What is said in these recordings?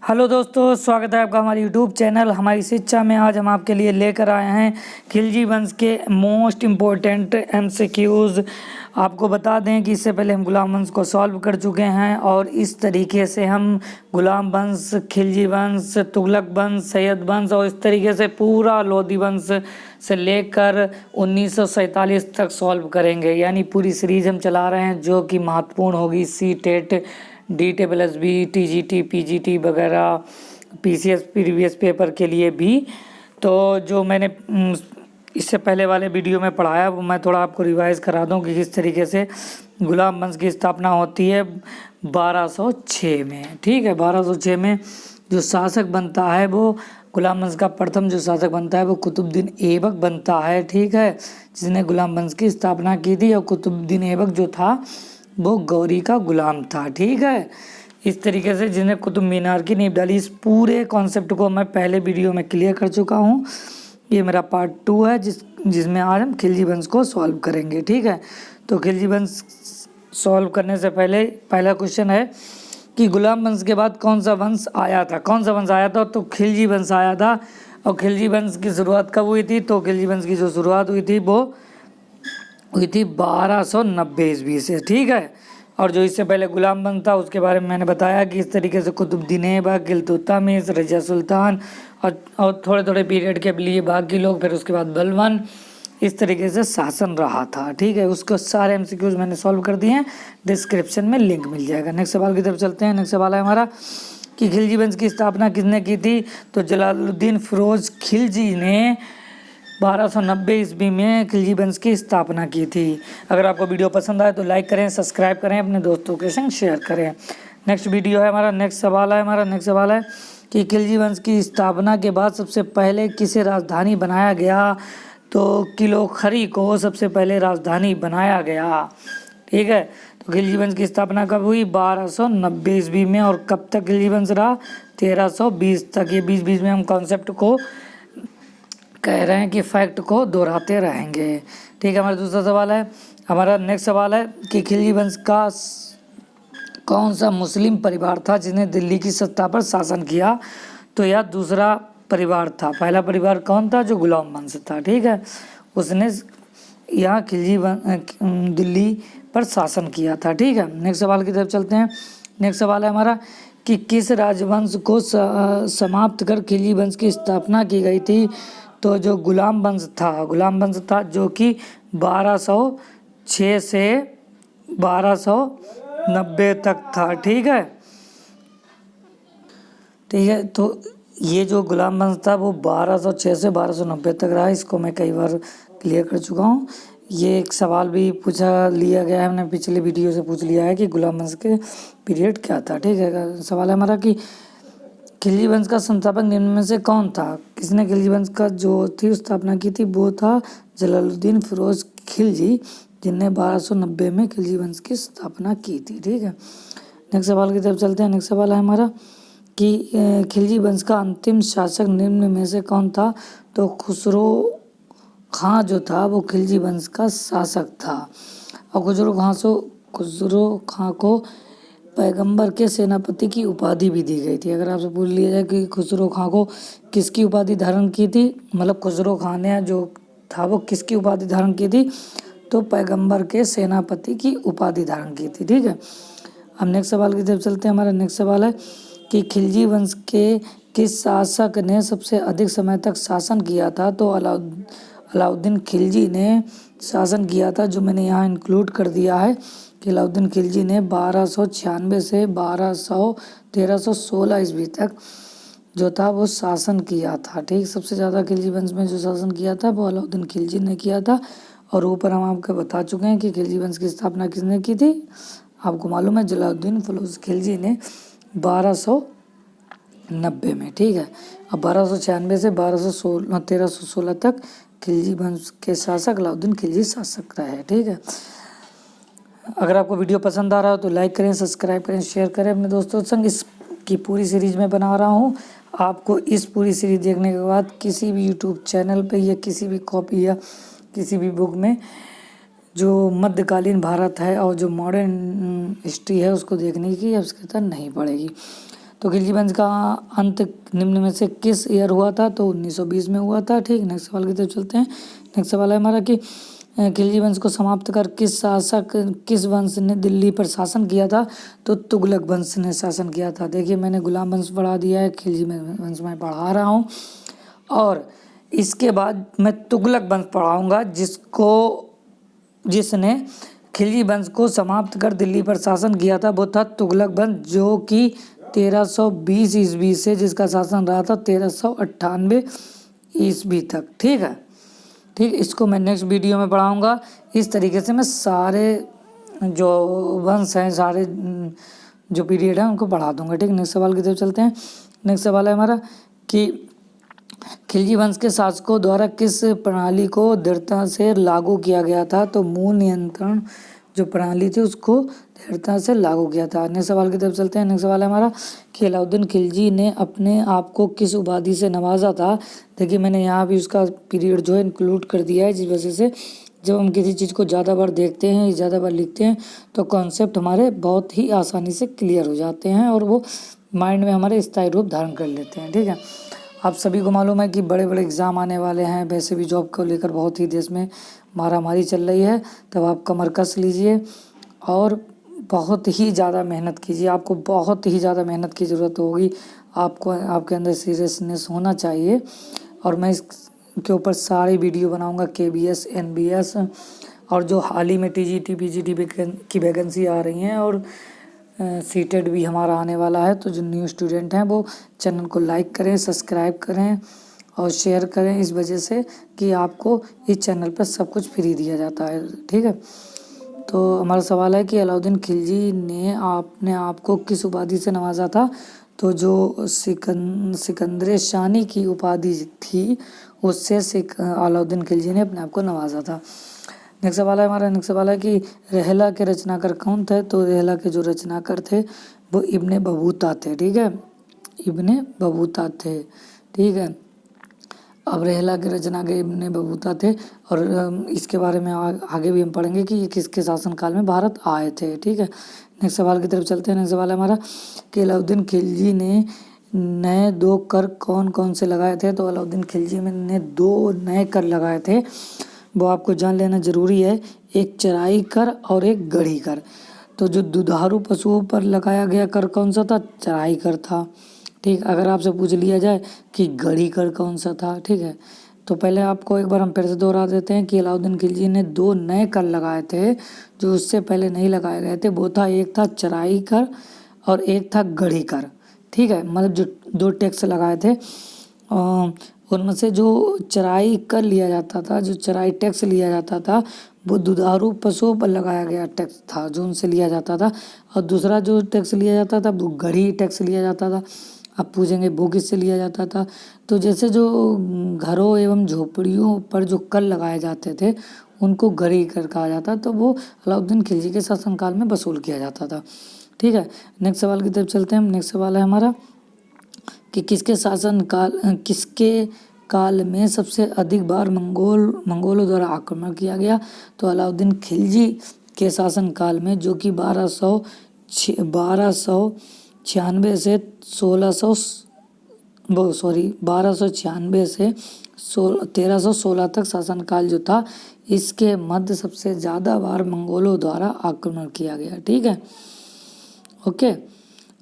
Hello दोस्तों, स्वागत है आपका हमारे यूट्यूब चैनल हमारी शिक्षा में। आज हम आपके लिए लेकर आए हैं खिलजी वंश के मोस्ट इम्पोर्टेंट एमसीक्यूज़। आपको बता दें कि इससे पहले हम गुलाम वंश को सॉल्व कर चुके हैं और इस तरीके से हम गुलाम वंश, खिलजी वंश, तुगलक वंश, सैयद वंश और इस तरीके से पूरा लोधी वंश से लेकर 1947 तक सॉल्व करेंगे। यानी पूरी सीरीज हम चला रहे हैं जो कि महत्वपूर्ण होगी C TET, DSSB, TGT, PGT वगैरह, PCS प्रीवियस पेपर के लिए भी। तो जो मैंने इससे पहले वाले वीडियो में पढ़ाया वो मैं थोड़ा आपको रिवाइज़ करा दूं कि किस तरीके से गुलाम वंश की स्थापना होती है 1206 में। ठीक है, 1206 में जो शासक बनता है वो गुलाम वंश का प्रथम जो शासक बनता है वो कुतुबुद्दीन ऐबक बनता है। ठीक है, जिसने गुलाम वंश की स्थापना की थी और कुतुबुद्दीन ऐबक जो था वो गौरी का गुलाम था। ठीक है, इस तरीके से जिन्हें कुतुब मीनार की नींव डाली। इस पूरे कॉन्सेप्ट को मैं पहले वीडियो में क्लियर कर चुका हूँ। ये मेरा पार्ट 2 है जिसमें आज हम खिलजी वंश को सॉल्व करेंगे। ठीक है, तो खिलजी वंश सॉल्व करने से पहले पहला क्वेश्चन है कि गुलाम वंश के बाद कौन सा वंश आया था। कौन सा वंश आया था? तो खिलजी वंश आया था। और खिलजी वंश की शुरुआत कब हुई थी? तो खिलजी वंश की जो शुरुआत हुई थी वो हुई थी 1290 ईस्वी से। ठीक है, और जो इससे पहले गुलाम वंश था उसके बारे में मैंने बताया कि इस तरीके से कुतुबुद्दीन ऐबक, इल्तुतमिश, रजिया सुल्तान और थोड़े थोड़े पीरियड के लिए बाकी लोग, फिर उसके बाद बलबन, इस तरीके से शासन रहा था। ठीक है, उसको सारे एमसीक्यूज मैंने सॉल्व कर दिए हैं, डिस्क्रिप्शन में लिंक मिल जाएगा। नेक्स्ट सवाल की तरफ चलते हैं। नेक्स्ट सवाल है हमारा कि खिलजी वंश की स्थापना किसने की थी? तो जलालुद्दीन फिरोज खिलजी ने 1290 ईस्वी में खिलजी वंश की स्थापना की थी। अगर आपको वीडियो पसंद आए तो लाइक करें, सब्सक्राइब करें, अपने दोस्तों के संग शेयर करें। नेक्स्ट वीडियो है हमारा, नेक्स्ट सवाल है कि खिलजी वंश की स्थापना के बाद सबसे पहले किसे राजधानी बनाया गया? तो किलोखरी को सबसे पहले राजधानी बनाया गया। ठीक है, तो खिलजी वंश की स्थापना कब हुई? 1290 ईस्वी में। और कब तक खिलजी वंश रहा? 1320 तक। ये बीच बीच में हम कॉन्सेप्ट को कह रहे हैं कि फैक्ट को दोहराते रहेंगे। ठीक है, हमारा दूसरा सवाल है, हमारा नेक्स्ट सवाल है कि खिलजी वंश का कौन सा मुस्लिम परिवार था जिसने दिल्ली की सत्ता पर शासन किया? तो यह दूसरा परिवार था। पहला परिवार कौन था? जो गुलाम वंश था। ठीक है, उसने यहाँ दिल्ली पर शासन किया था। ठीक है, नेक्स्ट सवाल की तरफ चलते हैं। नेक्स्ट सवाल है हमारा कि किस राजवंश को समाप्त कर खिलजी वंश की स्थापना की गई थी? तो जो गुलाम वंश था जो कि 1206 से 1290 तक था। ठीक है, तो ये जो गुलाम वंश था वो 1206 से 1290 तक रहा। इसको मैं कई बार क्लियर कर चुका हूँ। ये एक सवाल भी पूछा लिया गया है, हमने पिछले वीडियो से पूछ लिया है कि गुलाम वंश के पीरियड क्या था। ठीक है, सवाल है हमारा कि खिलजी वंश का संस्थापक निम्न में से कौन था? किसने खिलजी वंश का जो थी स्थापना की थी? वो था जलालुद्दीन फिरोज खिलजी, जिनने 1290 में खिलजी वंश की स्थापना की थी। ठीक है, नेक्स्ट सवाल की तरफ चलते हैं। नेक्स्ट सवाल है हमारा कि खिलजी वंश का अंतिम शासक निम्न में से कौन था? तो खुसरो खां जो था वो खिलजी वंश का शासक था। और खुसरो खां को पैगंबर के सेनापति की उपाधि भी दी गई थी। अगर आपसे पूछ लिया जाए कि खुसरो खां को किसकी उपाधि धारण की थी, मतलब खुसरो खां ने जो था वो किसकी उपाधि धारण की थी? तो पैगंबर के सेनापति की उपाधि धारण की थी। ठीक है, अब नेक्स्ट सवाल की तरफ चलते हैं। हमारा नेक्स्ट सवाल है कि खिलजी वंश के किस शासक ने सबसे अधिक समय तक शासन किया था? तो अलाउद्दीन खिलजी ने शासन किया था, जो मैंने यहाँ इंक्लूड कर दिया है कि अलाउद्दीन खिलजी ने 1296 से 1316 ईस्वी तक जो था वो शासन किया था। ठीक, सबसे ज़्यादा खिलजी वंश में जो शासन किया था वो अलाउद्दीन खिलजी ने किया था। और ऊपर हम आपको बता चुके हैं कि खिलजी वंश की स्थापना किसने की थी? आपको मालूम है, जलालुद्दीन फिरोज खिलजी ने 1290 में। ठीक है, अब 1296 से 1316 तक खिलजी वंश के शासक अलाउद्दीन खिलजी शासक रहे। ठीक है, अगर आपको वीडियो पसंद आ रहा हो तो लाइक करें, सब्सक्राइब करें, शेयर करें अपने दोस्तों संग। इसकी पूरी सीरीज में बना रहा हूँ। आपको इस पूरी सीरीज देखने के बाद किसी भी यूट्यूब चैनल पे या किसी भी कॉपी या किसी भी बुक में जो मध्यकालीन भारत है और जो मॉडर्न हिस्ट्री है उसको देखने की आवश्यकता नहीं पड़ेगी। तो खिलजी वंश का अंत निम्न में से किस ईयर हुआ था? तो 1920 में हुआ था। ठीक, नेक्स्ट सवाल की तरफ चलते हैं। नेक्स्ट सवाल है हमारा कि खिलजी वंश को समाप्त कर किस वंश ने दिल्ली पर शासन किया था? तो तुगलक वंश ने शासन किया था। देखिए मैंने गुलाम वंश पढ़ा दिया है, खिलजी वंश में पढ़ा रहा हूँ, और इसके बाद मैं तुगलक वंश पढ़ाऊँगा जिसने खिलजी वंश को समाप्त कर दिल्ली पर शासन किया था। वो था तुगलक वंश, जो कि 1320 ईस्वी से जिसका शासन रहा था 1398 ईस्वी तक। ठीक है, ठीक, इसको मैं नेक्स्ट वीडियो में पढ़ाऊँगा। इस तरीके से मैं सारे जो वंश हैं, सारे जो पीरियड हैं उनको पढ़ा दूँगा। ठीक, नेक्स्ट सवाल की तरफ चलते हैं। नेक्स्ट सवाल है हमारा कि खिलजी वंश के शासकों द्वारा किस प्रणाली को दृढ़ता से लागू किया गया था? तो मूल नियंत्रण जो प्रणाली थी उसको दृढ़ता से लागू किया था। नेक्स्ट सवाल की तरफ चलते हैं। नेक्स्ट सवाल है हमारा कि अलाउद्दीन खिलजी ने अपने आप को किस उपाधि से नवाजा था? देखिए मैंने यहाँ भी उसका पीरियड जो है इंक्लूड कर दिया है, जिस वजह से जब हम किसी चीज़ को ज़्यादा बार देखते हैं, ज़्यादा बार लिखते हैं, तो कॉन्सेप्ट हमारे बहुत ही आसानी से क्लियर हो जाते हैं और वो माइंड में हमारे स्थायी रूप धारण कर लेते हैं। ठीक है, आप सभी को मालूम है कि बड़े बड़े एग्ज़ाम आने वाले हैं, वैसे भी जॉब को लेकर बहुत ही देश में मारामारी चल रही है, तब आप कमर कस लीजिए और बहुत ही ज़्यादा मेहनत कीजिए। आपको बहुत ही ज़्यादा मेहनत की ज़रूरत होगी, आपको आपके अंदर सीरियसनेस होना चाहिए। और मैं इसके ऊपर सारी वीडियो बनाऊंगा, KBS NBS और जो हाल ही में TGT PGT की वैकेंसी आ रही हैं, और सीटेड भी हमारा आने वाला है। तो जो न्यू स्टूडेंट हैं वो चैनल को लाइक करें, सब्सक्राइब करें और शेयर करें, इस वजह से कि आपको इस चैनल पर सब कुछ फ्री दिया जाता है। ठीक है, तो हमारा सवाल है कि अलाउद्दीन खिलजी ने अपने आप को किस उपाधि से नवाजा था? तो जो सिकंदर शानी की उपाधि थी उससे अलाउद्दीन खिलजी ने अपने आप को नवाजा था। नेक्स्ट सवाल है हमारा। नेक्स्ट सवाल है कि रहला के रचनाकार कौन थे? तो रहला के जो रचनाकार थे वो इब्ने बतूता थे। ठीक है, इब्ने बतूता थे। ठीक है, अब रहला के रचना के इब्ने बतूता थे, और इसके बारे में आगे भी हम पढ़ेंगे कि ये किसके शासनकाल में भारत आए थे। ठीक है, नेक्स्ट सवाल की तरफ चलते हैं। नेक्स्ट सवाल है हमारा कि अलाउद्दीन खिलजी ने नए 2 कर कौन कौन से लगाए थे? तो अलाउद्दीन खिलजी ने 2 नए कर लगाए थे, वो आपको जान लेना ज़रूरी है। एक चराई कर और एक गढ़ी कर। तो जो दुधारू पशुओं पर लगाया गया कर कौन सा था? चराई कर था। ठीक, अगर आपसे पूछ लिया जाए कि गढ़ी कर कौन सा था, ठीक है, तो पहले आपको एक बार हम फिर से दोहरा देते हैं कि अलाउद्दीन खिलजी ने 2 नए कर लगाए थे जो उससे पहले नहीं लगाए गए थे। वो था, एक था चराई कर और एक था गढ़ी कर। ठीक है, मतलब जो 2 टैक्स लगाए थे, उनमें से जो चराई कर लिया जाता था, जो चराई टैक्स लिया जाता था, वो दुधारू पशुओं पर लगाया गया टैक्स था जो उनसे लिया जाता था, और दूसरा जो टैक्स लिया जाता था वो गढ़ी टैक्स लिया जाता था। आप पूछेंगे वो किससे लिया जाता था? तो जैसे जो घरों एवं झोपड़ियों पर जो कर लगाए जाते थे उनको गढ़ी कर कहा जाता, तो वो अलाउद्दीन खिलजी के शासनकाल में वसूल किया जाता था। ठीक है, नेक्स्ट सवाल की तरफ चलते हैं। नेक्स्ट सवाल है हमारा कि किसके काल में सबसे अधिक बार मंगोलों द्वारा आक्रमण किया गया? तो अलाउद्दीन खिलजी के शासनकाल में, जो कि 1296 से 1316 तक शासनकाल जो था, इसके मध्य सबसे ज़्यादा बार मंगोलों द्वारा आक्रमण किया गया। ठीक है, ओके।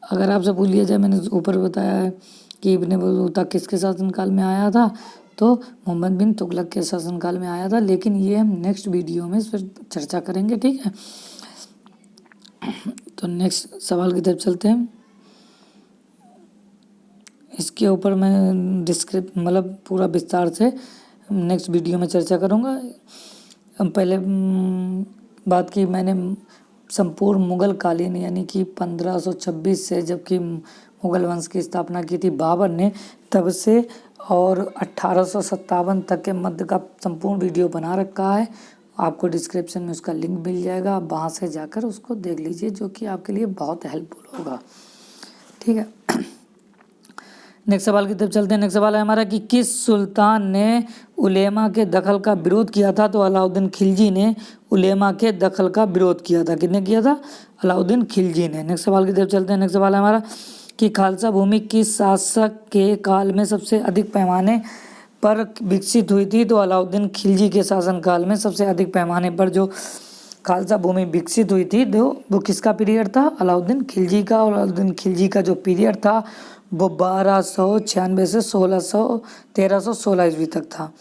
अगर आपसे पूछ लिया जाए, मैंने ऊपर बताया है कि इब्ने बतूता किसके शासनकाल में आया था? तो मोहम्मद बिन तुगलक के शासनकाल में आया था, लेकिन ये हम नेक्स्ट वीडियो में इस पर चर्चा करेंगे। ठीक है, तो नेक्स्ट सवाल की तरफ चलते हैं। इसके ऊपर मैं पूरा विस्तार से नेक्स्ट वीडियो में चर्चा करूँगा। पहले बात की मैंने संपूर्ण मुगल कालीन, यानी कि 1526 से, जबकि मुगल वंश की स्थापना की थी बाबर ने, तब से और 1857 तक के मध्य का संपूर्ण वीडियो बना रखा है। आपको डिस्क्रिप्शन में उसका लिंक मिल जाएगा, आप वहाँ से जाकर उसको देख लीजिए, जो कि आपके लिए बहुत हेल्पफुल होगा। ठीक है, नेक्स्ट सवाल की तरफ चलते हैं। नेक्स्ट सवाल है हमारा कि किस सुल्तान ने उलेमा के दखल का विरोध किया था? तो अलाउद्दीन खिलजी ने उलेमा के दखल का विरोध किया था। किसने किया था? अलाउद्दीन खिलजी ने। नेक्स्ट सवाल की तरफ चलते हैं। नेक्स्ट सवाल है हमारा कि खालसा भूमि किस शासक के काल में सबसे अधिक पैमाने पर विकसित हुई थी। तो अलाउद्दीन खिलजी के शासनकाल में सबसे अधिक पैमाने पर जो खालसा भूमि विकसित हुई थी वो किसका पीरियड था, अलाउद्दीन खिलजी का। और अलाउद्दीन खिलजी का जो पीरियड था वो 1296 से 1316 ईस्वी तक था।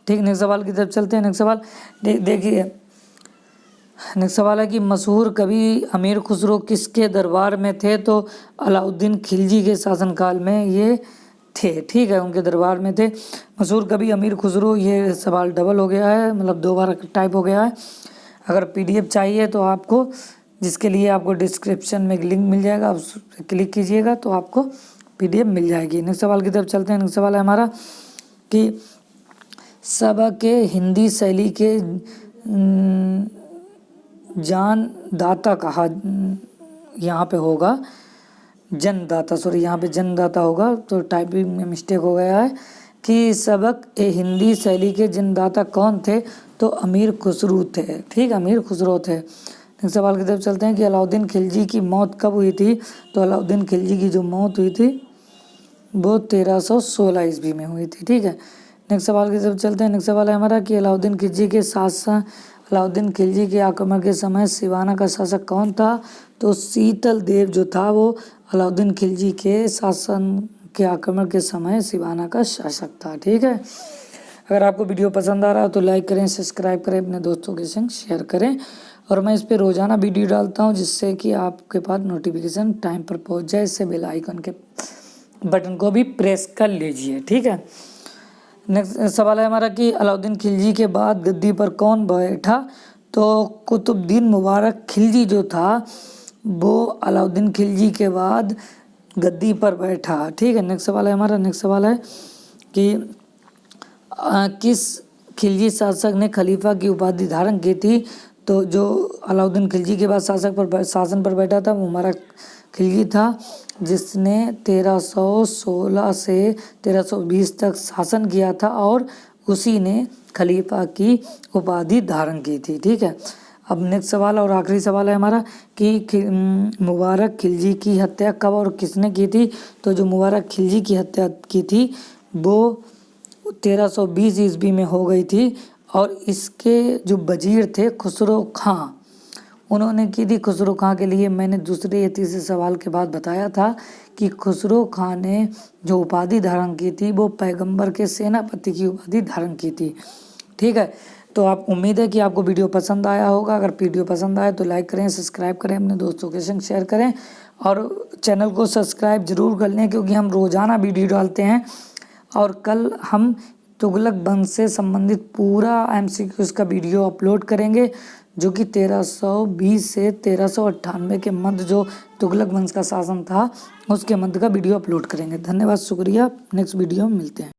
ठीक, नेक्स्ट सवाल की तरफ चलते हैं। नेक्स्ट सवाल देखिए, नेक्स्ट सवाल है कि मशहूर कवि अमीर खुसरो किसके दरबार में थे। तो अलाउद्दीन खिलजी के शासनकाल में ये थे। ठीक है, उनके दरबार में थे मशहूर कवि अमीर खुसरो। ये सवाल डबल हो गया है, मतलब 2 बार टाइप हो गया है। अगर पीडीएफ चाहिए तो आपको, जिसके लिए आपको डिस्क्रिप्शन में लिंक मिल जाएगा, आप उस पर क्लिक कीजिएगा तो आपको पीडीएफ मिल जाएगी। नेक्स्ट सवाल की तरफ चलते हैं। नेक्स्ट सवाल है हमारा कि सभा के हिंदी शैली के जानदाता कहा, यहाँ पे होगा जनदाता, सॉरी यहाँ पे जनदाता होगा, तो टाइपिंग में मिस्टेक हो गया है। कि सबक ए हिंदी शैली के जनदाता कौन थे। तो अमीर खुसरो थे। ठीक, अमीर खुसरो थे। नेक्स्ट सवाल की तरफ चलते हैं कि अलाउद्दीन खिलजी की मौत कब हुई थी। तो अलाउद्दीन खिलजी की जो मौत हुई थी वो 1316 ईस्वी में हुई थी। ठीक है, नेक्स्ट सवाल की तरफ चलते हैं। नेक्स्ट सवाल है हमारा कि अलाउद्दीन खिलजी के अलाउद्दीन खिलजी के आक्रमण के समय सिवाना का शासक कौन था। तो शीतल देव जो था वो अलाउद्दीन खिलजी के शासन के आक्रमण के समय सिवाना का शासक था। ठीक है, अगर आपको वीडियो पसंद आ रहा हो तो लाइक करें, सब्सक्राइब करें, अपने दोस्तों के संग शेयर करें। और मैं इस पर रोज़ाना वीडियो डालता हूँ जिससे कि आपके पास नोटिफिकेशन टाइम पर पहुँच जाए। इससे बेल आइकन के बटन को भी प्रेस कर लीजिए। ठीक है, नेक्स्ट सवाल है हमारा कि अलाउद्दीन खिलजी के बाद गद्दी पर कौन बैठा। तो कुतुबुद्दीन मुबारक खिलजी जो था वो अलाउद्दीन खिलजी के बाद गद्दी पर बैठा। ठीक है, नेक्स्ट सवाल है हमारा। नेक्स्ट सवाल है कि किस खिलजी शासक ने खलीफा की उपाधि धारण की थी। तो जो अलाउद्दीन खिलजी के बाद शासन पर बैठा था वो मुबारक खिलजी था, जिसने 1316 से 1320 तक शासन किया था और उसी ने खलीफा की उपाधि धारण की थी। ठीक है, अब नेक्स्ट सवाल और आखिरी सवाल है हमारा कि मुबारक खिलजी की हत्या कब और किसने की थी। तो जो मुबारक खिलजी की हत्या की थी वो 1320 ईस्वी में हो गई थी। और इसके जो वजीर थे खुसरो खां, उन्होंने की थी। खुसरो खां के लिए मैंने दूसरे या तीसरे सवाल के बाद बताया था कि खुसरो खां ने जो उपाधि धारण की थी वो पैगंबर के सेनापति की उपाधि धारण की थी। ठीक है, तो आप उम्मीद है कि आपको वीडियो पसंद आया होगा। अगर वीडियो पसंद आए तो लाइक करें, सब्सक्राइब करें, अपने दोस्तों के संग शेयर करें और चैनल को सब्सक्राइब ज़रूर कर लें क्योंकि हम रोज़ाना वीडियो डालते हैं। और कल हम तुगलक वंश से संबंधित पूरा MCQs का वीडियो अपलोड करेंगे जो कि 1320 से 1398 के मध्य जो तुगलक वंश का शासन था उसके मध्य का वीडियो अपलोड करेंगे। धन्यवाद, शुक्रिया। नेक्स्ट वीडियो में मिलते हैं।